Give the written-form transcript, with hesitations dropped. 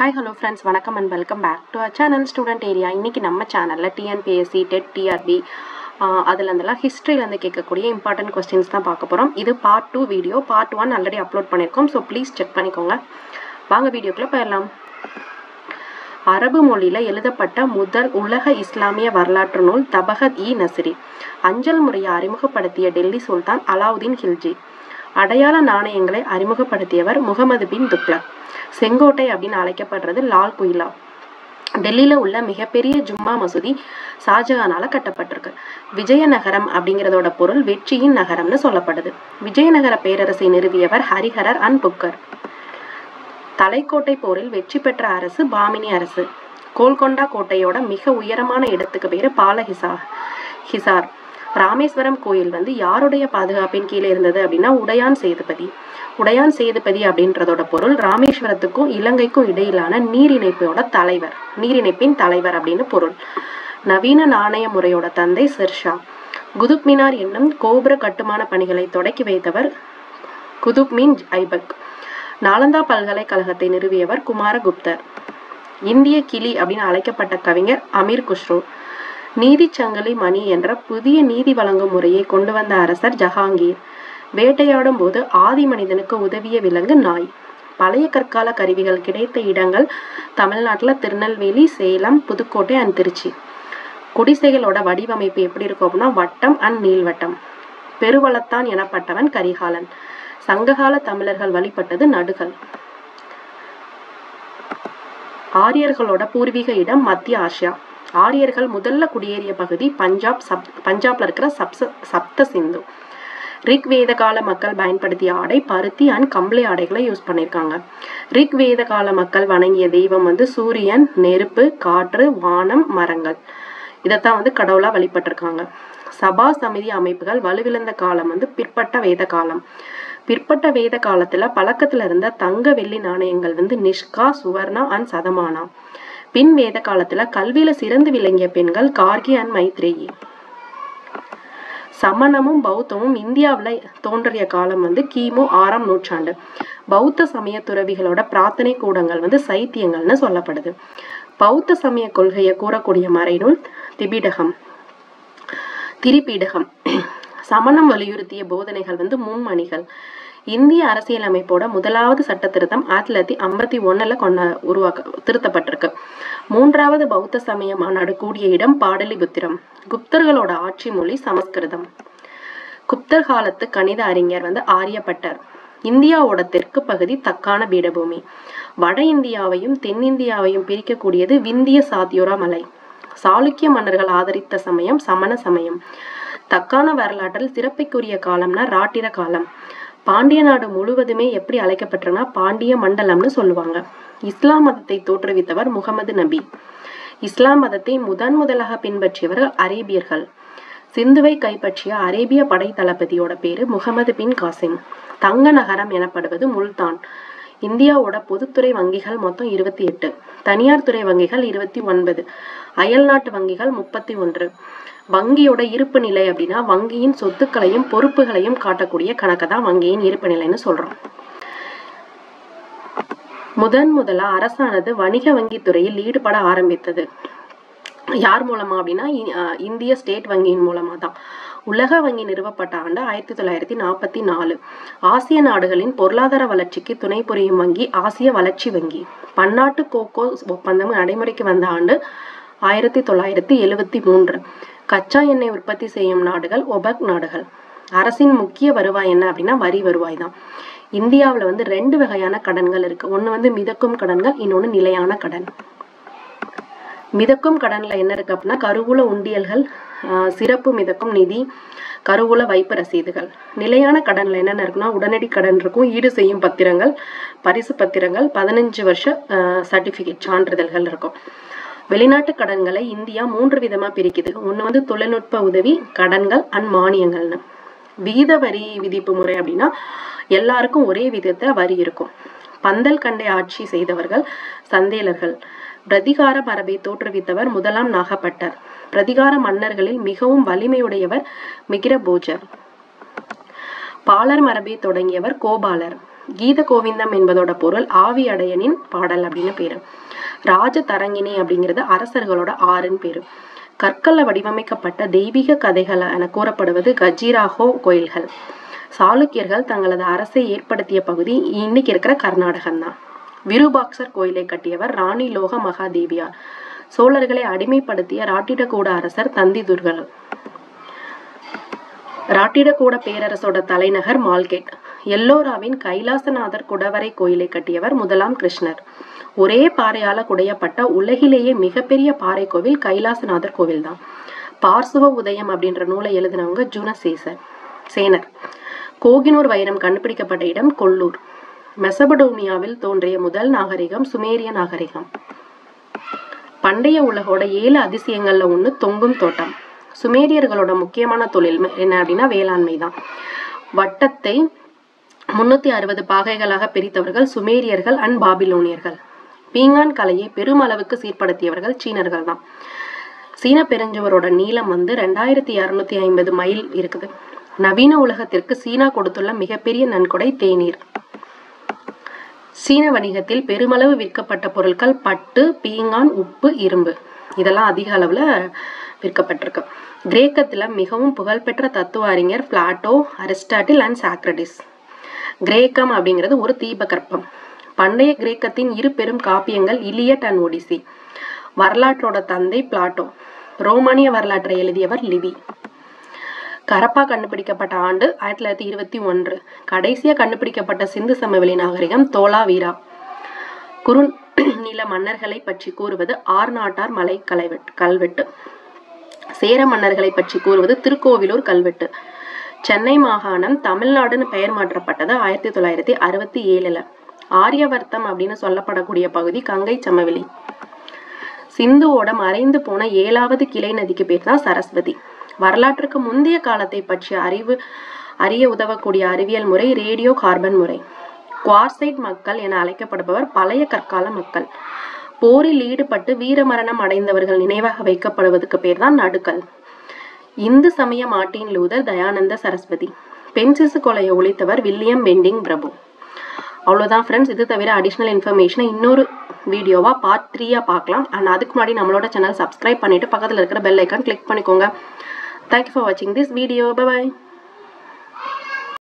Hi hello friends, வணக்கம் and welcome back to our channel student area. இன்றைக்கி நம்ம சேனலில் டிஎன்பிஎஸ்சி, டெட், டிஆர்பி அதுலேருந்துலாம் ஹிஸ்ட்ரியிலேருந்து கேட்கக்கூடிய இம்பார்ட்டன்ட் கொஸ்டின்ஸ் தான் பார்க்க போகிறோம். இது part 2 video. Part 1 already upload பண்ணியிருக்கோம். ஸோ ப்ளீஸ் செக் பண்ணிக்கோங்க. வாங்க வீடியோக்குள்ளே போயிடலாம். அரபு மொழியில் எழுதப்பட்ட முதல் உலக இஸ்லாமிய வரலாற்று நூல் தபகத்-இ-நஸ்ரி. அஞ்சல் முறையை அறிமுகப்படுத்திய டெல்லி சுல்தான் அலாவுதீன் ஹில்ஜி. அடையாள நாணயங்களை அறிமுகப்படுத்தியவர் முகமது பின் துக்ளக். செங்கோட்டை அப்படின்னு அழைக்கப்படுறது லால் குயிலா. டெல்லியில உள்ள மிகப்பெரிய ஜும்மா மசூதி ஷாஜகானால கட்டப்பட்டிருக்கு. விஜயநகரம் அப்படிங்கிறதோட பொருள் வெற்றியின் நகரம்னு சொல்லப்படுது. விஜயநகர பேரரசை நிறுவியவர் ஹரிஹரர் அண்ட் புக்கர். தலைக்கோட்டை போரில் வெற்றி பெற்ற அரசு பாமினி அரசு. கோல்கொண்டா கோட்டையோட மிக உயரமான இடத்துக்கு பேரு ஹிசார். ராமேஸ்வரம் கோயில் யாருடைய பாதுகாப்பின் கீழே இருந்தது அப்படின்னா உடையான் சேதுபதி. உடையான் சேதுபதி அப்படின்றதோட பொருள் ராமேஸ்வரத்துக்கும் இலங்கைக்கும் இடையிலான நீரிணைப்பின் தலைவர் அப்படின்னு பொருள். நவீன நாணய முறையோட தந்தை ஷெர்ஷா. குதுப் மினார் என்னும் கோபுர கட்டுமான பணிகளை தொடக்கி வைத்தவர் குதுப்மின் ஐபக். நாலந்தா பல்கலைக்கழகத்தை நிறுவியவர் குமாரகுப்தர். இந்திய கிளி அப்படின்னு அழைக்கப்பட்ட கவிஞர் அமீர் குஸ்ரோ. நீதி சங்கிலி மணி என்ற புதிய நீதி வழங்கும் முறையை கொண்டு வந்த அரசர் ஜஹாங்கீர். வேட்டையாடும் போது ஆதி மனிதனுக்கு உதவிய விலங்கு நாய். பழைய கற்கால கருவிகள் கிடைத்த இடங்கள் தமிழ்நாட்டில் திருநெல்வேலி, சேலம், புதுக்கோட்டை அண்ட் திருச்சி. குடிசைகளோட வடிவமைப்பு எப்படி இருக்கும் அப்படின்னா வட்டம் அண்ட் நீள்வட்டம். பெருவளத்தான் எனப்பட்டவன் கரிகாலன். சங்ககால தமிழர்கள் வழிபட்டது நடுகள். ஆரியர்களோட பூர்வீக இடம் மத்திய ஆசியா. ஆரியர்கள் முதல்ல குடியேறிய பகுதி பஞ்சாப்ல இருக்கிற சப்த சிந்து. ரிக் வேத கால மக்கள் பயன்படுத்திய ஆடை பருத்தி அண்ட் கம்பளி ஆடைகளை யூஸ் பண்ணியிருக்காங்க. ரிக் வேத கால மக்கள் வணங்கிய தெய்வம் சூரியன், நெருப்பு, காற்று, வானம், மரங்கள். இதைத்தான் கடவுளா வழிபட்டிருக்காங்க. சபா சமிதி அமைப்புகள் வலுவிழந்த காலம் பிற்பட்ட வேத காலம். பிற்பட்ட வேத காலத்துல பழக்கத்துல இருந்த தங்க வெள்ளி நாணயங்கள் நிஷ்கா, சுவர்ணா அண்ட் சதமானா. பின் வேத காலத்துல கல்வியில சிறந்து விளங்கிய பெண்கள் கார்கி அண்ட் மைத்ரேயி. சமணமும் பௌத்தமும் இந்தியாவில தோன்றிய காலம் கிமு 6ஆம் நூற்றாண்டு. பௌத்த சமய துறவிகளோட பிரார்த்தனை கூடங்கள் சைத்தியங்கள்னு சொல்லப்படுது. பௌத்த சமய கொள்கையை கூறக்கூடிய மறைநூல் திரிபீடகம். சமணம் வலியுறுத்திய போதனைகள் மும்மணிகள். இந்திய அரசியலமைப்போட முதலாவது சட்ட திருத்தம் 1951 திருத்தப்பட்டிருக்கு. 3வது பௌத்த சமய மாநாடு கூடிய இடம் பாடலிபுத்திரம். குப்தர்களோட ஆட்சி மொழி சமஸ்கிருதம். குப்தர் காலத்து கணித அறிஞர் ஆரியப்பட்டர். இந்தியாவோட தெற்கு பகுதி தக்கான பீடபூமி. வட இந்தியாவையும் தென்னிந்தியாவையும் பிரிக்கக்கூடியது விந்திய சாத்யோரா மலை. சாளுக்கிய மன்னர்கள் ஆதரித்த சமயம் சமண சமயம். தக்கான வரலாற்றில் சிறப்புக்குரிய காலம்னா ராட்டிர காலம். பாண்டிய நாடு முழுவதுமே எப்படி அழைக்கப்பட்டனா பாண்டிய மண்டலம்னு சொல்லுவாங்க. இஸ்லாம் மதத்தை தோற்றுவித்தவர் முகமது நபி. இஸ்லாம் மதத்தை முதலாக பின்பற்றியவர்கள் அரேபியர்கள். சிந்துவை கைப்பற்றிய அரேபிய படை தளபதியோட பேரு முகமது பின் காசிம். தங்க நகரம் எனப்படுவது முல்தான். இந்தியாவோட பொதுத்துறை வங்கிகள் மொத்தம் 28, தனியார் துறை வங்கிகள் 29, அயல்நாட்டு வங்கிகள் 31. வங்கியோட இருப்பு நிலை அப்படின்னா வங்கியின் சொத்துக்களையும் பொறுப்புகளையும் காட்டக்கூடிய கணக்கு தான் வங்கியின் இருப்பு நிலைன்னு சொல்றோம். முதலா அரசானது வணிக வங்கி துறையில் ஈடுபட ஆரம்பித்தது. யார் மூலமா அப்படின்னா இந்திய ஸ்டேட் வங்கியின் மூலமா தான். உலக வங்கி நிறுவப்பட்ட ஆண்டு 1944. ஆசிய நாடுகளின் பொருளாதார வளர்ச்சிக்கு துணை புரியும் வங்கி ஆசிய வளர்ச்சி வங்கி. பன்னாட்டு கோகோ ஒப்பந்தம் நடைமுறைக்கு வந்த ஆண்டு 1973. கச்சா எண்ணெய் உற்பத்தி செய்யும் நாடுகள் ஒபெக் நாடுகள். அரசின் முக்கிய வருவாய் என்ன அப்படின்னா வரி வருவாய் தான். இந்தியாவில் 2 வகையான கடன்கள் இருக்கு. ஒன்று மிதக்கும் கடன்கள், இன்னொன்று நிலையான கடன். மிதக்கும் கடன்ல என்ன இருக்கு அப்படின்னா கருவூல உண்டியல்கள், சிறப்பு மிதக்கும் நிதி, கருவூல வைப்பு ரசீதுகள். நிலையான கடன்ல என்னென்ன இருக்குன்னா உடனடி கடன் இருக்கும், ஈடு செய்யும் பத்திரங்கள், பரிசு பத்திரங்கள், 15 வருஷ சர்டிபிகேட் சான்றிதழ்கள் இருக்கும். வெளிநாட்டு கடன்களை இந்தியா 3 விதமா பிரிக்குது. ஒன்று தொழில்நுட்ப உதவி, கடன்கள் அண்ட் மானியங்கள்னு. விகித வரி விதிப்பு முறை அப்படின்னா எல்லாருக்கும் ஒரே விதத்துல வரி இருக்கும். பந்தல் கண்டை ஆட்சி செய்தவர்கள் சந்தேலர்கள். பிரதிகார மரபை தோற்றுவித்தவர் முதலாம் நாகப்பட்டர். பிரதிகார மன்னர்களில் மிகவும் வலிமையுடையவர் மிகிர போஜர். பாலர் மரபை தொடங்கியவர் கோபாலர். கீத கோவிந்தம் என்பதோட பொருள் ஆவி அடையனின் பாடல் அப்படின்னு பேரு. ராஜ தரங்கிணி அப்படிங்கிறது அரசர்களோட ஆறுன்னு பேரு. கற்கள்ல வடிவமைக்கப்பட்ட தெய்வீக கதைகள் என கூறப்படுவது கஜிராஹோ கோயில்கள். சாளுக்கியர்கள் தங்களது அரசை ஏற்படுத்திய பகுதி இன்னைக்கு இருக்கிற கர்நாடகம் தான். விருபாக்சர் கோயிலை கட்டியவர் ராணி லோக மகாதேவியார். சோழர்களை அடிமைப்படுத்திய ராட்டிடகூட அரசர் தந்திதுர்கள். ராட்டிடகூட பேரரசோட தலைநகர் மால்கேட். எல்லோராவின் கைலாசநாதர் குடவரை கோயிலை கட்டியவர் முதலாம் கிருஷ்ணர். ஒரே பாறையால குடையப்பட்ட உலகிலேயே மிகப்பெரிய பாறை கோவில் கைலாசநாதர் கோவில் தான். பார்சுவ உதயம் அப்படின்ற நூலை எழுதினவங்க சேனர். கோகினூர் வைரம் கண்டுபிடிக்கப்பட்ட இடம் கொல்லூர். மெசபடோனியாவில் தோன்றிய முதல் நாகரிகம் சுமேரிய நாகரிகம். பண்டைய உலகோட 7 அதிசயங்கள்ல ஒண்ணு தொங்கும் தோட்டம். சுமேரியர்களோட முக்கியமான தொழில் என்ன அப்படின்னா வேளாண்மை தான். வட்டத்தை 360 பாகைகளாக பிரித்தவர்கள் சுமேரியர்கள் அண்ட் பாபிலோனியர்கள். பீங்கான் கலையை பெருமளவுக்கு சீர்படுத்தியவர்கள் சீனர்கள் தான். சீன பெருஞ்சுவரோட நீளம் 2250 மைல் இருக்குது. நவீன உலகத்திற்கு சீனா கொடுத்துள்ள மிகப்பெரிய நன்கொடை தேநீர். சீன வணிகத்தில் பெருமளவு விற்கப்பட்ட பொருட்கள் பட்டு, பீங்கான், உப்பு, இரும்பு இதெல்லாம் அதிக அளவுல விற்கப்பட்டிருக்கு. கிரேக்கத்துல மிகவும் புகழ்பெற்ற தத்துவ அறிஞர் பிளாட்டோ, அரிஸ்டாட்டில் அண்ட் சாக்ரடிஸ். கிரேக்கம் அப்படிங்கிறது ஒரு தீபகற்பம். பண்டைய கிரேக்கத்தின் 2 பெரும் காப்பியங்கள் இலியட் அண்ட் ஒடிசி. வரலாற்றோட தந்தை பிளாட்டோ. ரோமானிய வரலாற்றை எழுதியவர் லிவி. கரப்பா கண்டுபிடிக்கப்பட்ட ஆண்டு 1921. கடைசியா கண்டுபிடிக்கப்பட்ட சிந்து சமவெளி நாகரிகம் தோலாவீரா. குறுநில மன்னர்களை பற்றி கூறுவது ஆர்நாட்டார் மலை கல்வெட்டு. சேர மன்னர்களை பற்றி கூறுவது திருக்கோவிலூர் கல்வெட்டு. சென்னை மாகாணம் தமிழ்நாடுன்னு பெயர் மாற்றப்பட்டது 1967. ஆரியவர்த்தம் அப்படின்னு சொல்லப்படக்கூடிய பகுதி கங்கை சமவெளி. சிந்துவோட மறைந்து போன 7வது கிளை நதிக்கு பேர் தான் சரஸ்வதி. வரலாற்றுக்கு முந்தைய காலத்தை பற்றிய அறிய உதவக்கூடிய அறிவியல் முறை ரேடியோ கார்பன் முறை. குவார்சைட் மக்கள் என அழைக்கப்படுபவர் பழைய கற்கால மக்கள். போரில் ஈடுபட்டு வீரமரணம் அடைந்தவர்கள் நினைவாக வைக்கப்படுவதற்கு பேர் தான் நடுக்கல். இந்து சமய மார்ட்டின் லூதர் தயானந்த சரஸ்வதி. பெண் சிசு கொலையை ஒழித்தவர் வில்லியம் பெண்டிங் பிரபு. அவ்வளோதான் ஃப்ரெண்ட்ஸ். இது தவிர அடிஷ்னல் இன்ஃபர்மேஷனை இன்னொரு வீடியோவா பார்ட் 3 பார்க்கலாம். அண்ட் அதுக்கு முன்னாடி நம்மளோட சேனல் சப்ஸ்கிரைப் பண்ணிட்டு பக்கத்தில் இருக்கிற பெல் ஐக்கான் கிளிக் பண்ணிக்கோங்க. தேங்க்யூ ஃபார் வாட்சிங் திஸ் வீடியோ. பை.